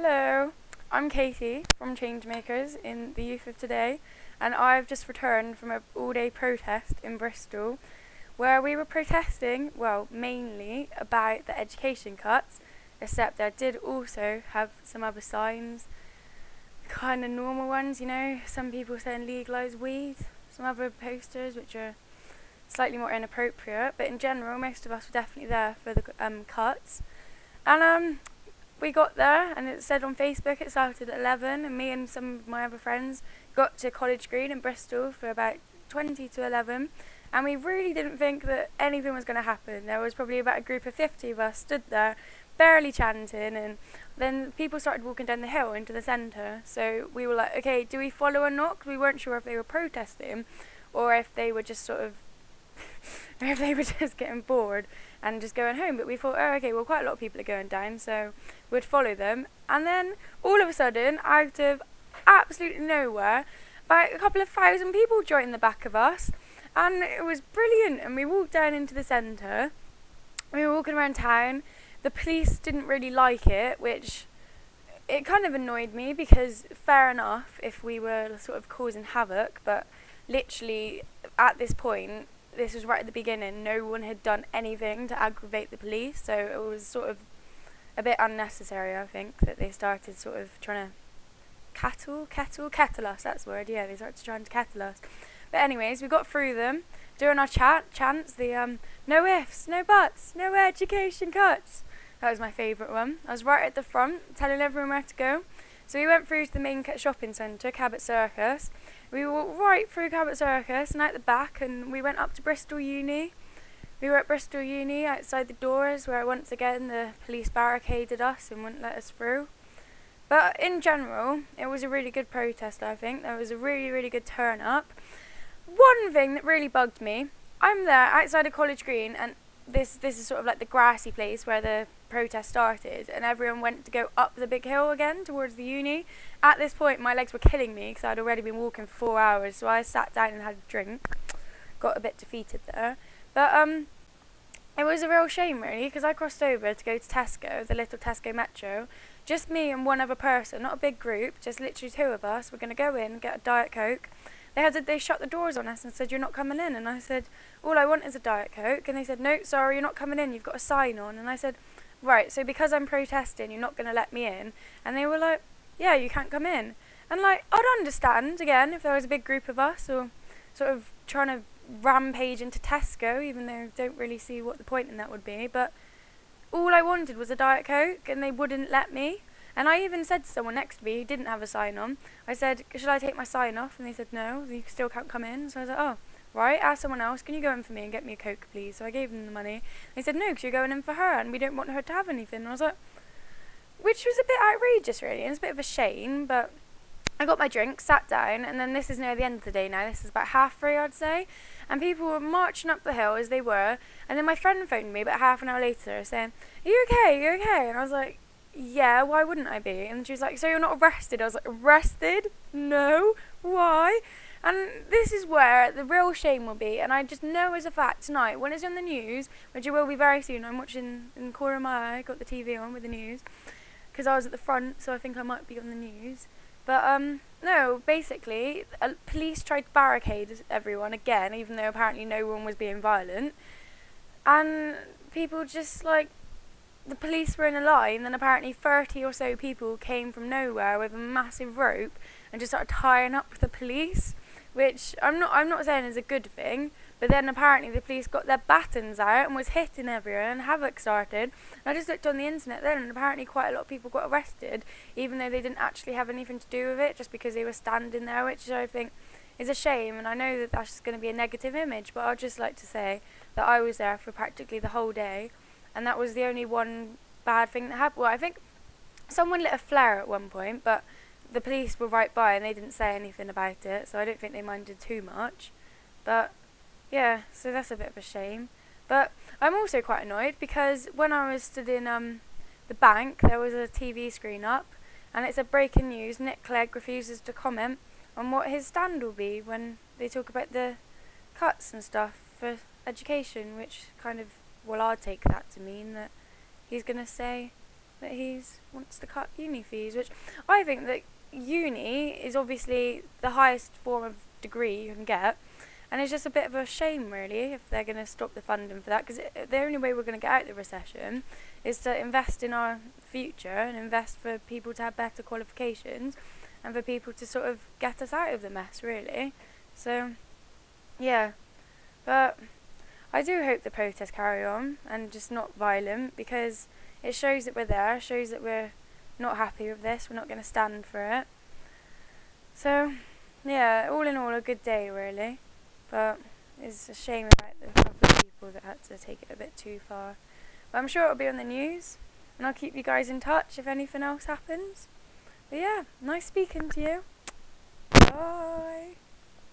Hello, I'm Katie from Changemakers in the Youth of Today, and I've just returned from an all-day protest in Bristol where we were protesting, well, mainly about the education cuts, except I did also have some other signs, kind of normal ones, you know, some people saying legalise weed, some other posters which are slightly more inappropriate, but in general most of us were definitely there for the cuts. And we got there, and it said on Facebook it started at 11, and me and some of my other friends got to College Green in Bristol for about 20 to 11, and we really didn't think that anything was going to happen. There was probably about a group of 50 of us stood there, barely chanting, and then people started walking down the hill into the centre, so we were like, okay, do we follow or not? 'Cause we weren't sure if they were protesting, or if they were just sort of or if they were just getting bored and just going home. But we thought, oh, okay, well, quite a lot of people are going down, so we'd follow them. And then all of a sudden, out of absolutely nowhere, about a couple of thousand people joined the back of us, and it was brilliant. And we walked down into the centre. We were walking around town. The police didn't really like it, which it kind of annoyed me, because fair enough if we were sort of causing havoc, but literally at this point, this was right at the beginning, no one had done anything to aggravate the police, so it was sort of a bit unnecessary, I think, that they started sort of trying to kettle us, that's the word, yeah, they started trying to kettle us. But anyways, we got through them, doing our chants, the no ifs, no buts, no education cuts. That was my favourite one. I was right at the front, telling everyone where to go. So we went through to the main shopping centre, Cabot Circus. We walked right through Cabot Circus and out the back, and we went up to Bristol Uni. We were at Bristol Uni outside the doors, where once again the police barricaded us and wouldn't let us through. But in general, it was a really good protest, I think. There was a really, really good turn up. One thing that really bugged me, I'm there outside of College Green, and this is sort of like the grassy place where the protest started, and everyone went to go up the big hill again towards the uni. At this point my legs were killing me because I'd already been walking for 4 hours, so I sat down and had a drink. Got a bit defeated there, but it was a real shame really, because I crossed over to go to Tesco, the little Tesco Metro, just me and one other person, not a big group, just literally 2 of us. We're going to go in and get a Diet Coke. They shut the doors on us and said, you're not coming in. And I said, all I want is a Diet Coke. And they said, no, sorry, you're not coming in, you've got a sign on. And I said, right, so because I'm protesting, you're not going to let me in? And they were like, yeah, you can't come in. And like, I'd understand, again, if there was a big group of us, or sort of trying to rampage into Tesco, even though I don't really see what the point in that would be. But all I wanted was a Diet Coke, and they wouldn't let me. And I even said to someone next to me who didn't have a sign on, I said, should I take my sign off? And they said, no, you still can't come in. So I was like, oh, right, ask someone else, can you go in for me and get me a Coke, please? So I gave them the money. They said, no, because you're going in for her, and we don't want her to have anything. And I was like, which was a bit outrageous, really. It was a bit of a shame, but I got my drink, sat down, and then this is near the end of the day now. This is about 3:30, I'd say. And people were marching up the hill as they were. And then my friend phoned me about half an hour later saying, are you okay? Are you okay? And I was like, yeah, why wouldn't I be? And she was like, so you're not arrested? I was like, arrested? No, why? And this is where the real shame will be, and I just know as a fact tonight, when it's on the news, which it will be very soon, I'm watching in the corner of my eye, got the TV on with the news, because I was at the front, so I think I might be on the news. But no, basically, police tried to barricade everyone again, even though apparently no one was being violent, and people just like, the police were in a line, then apparently 30 or so people came from nowhere with a massive rope and just started tying up the police, which I'm not saying is a good thing, but then apparently the police got their batons out and was hitting everyone, and havoc started. And I just looked on the internet then, and apparently quite a lot of people got arrested, even though they didn't actually have anything to do with it, just because they were standing there, which I think is a shame. And I know that that's just going to be a negative image, but I'd just like to say that I was there for practically the whole day, and that was the only one bad thing that happened. Well, I think someone lit a flare at one point, but the police were right by and they didn't say anything about it, so I don't think they minded too much. But yeah, so that's a bit of a shame. But I'm also quite annoyed because when I was stood in the bank, there was a TV screen up, and it said breaking news, Nick Clegg refuses to comment on what his stand will be when they talk about the cuts and stuff for education, which kind of, well, I'd take that to mean that he's going to say that he wants to cut uni fees, which I think that uni is obviously the highest form of degree you can get, and it's just a bit of a shame really if they're going to stop the funding for that, because the only way we're going to get out of the recession is to invest in our future and invest for people to have better qualifications and for people to sort of get us out of the mess really. So yeah, but I do hope the protests carry on and just not violent, because it shows that we're there, shows that we're not happy with this, we're not going to stand for it. So yeah, all in all a good day really, but it's a shame about the couple of people that had to take it a bit too far. But I'm sure it'll be on the news, and I'll keep you guys in touch if anything else happens. But yeah, nice speaking to you. Bye.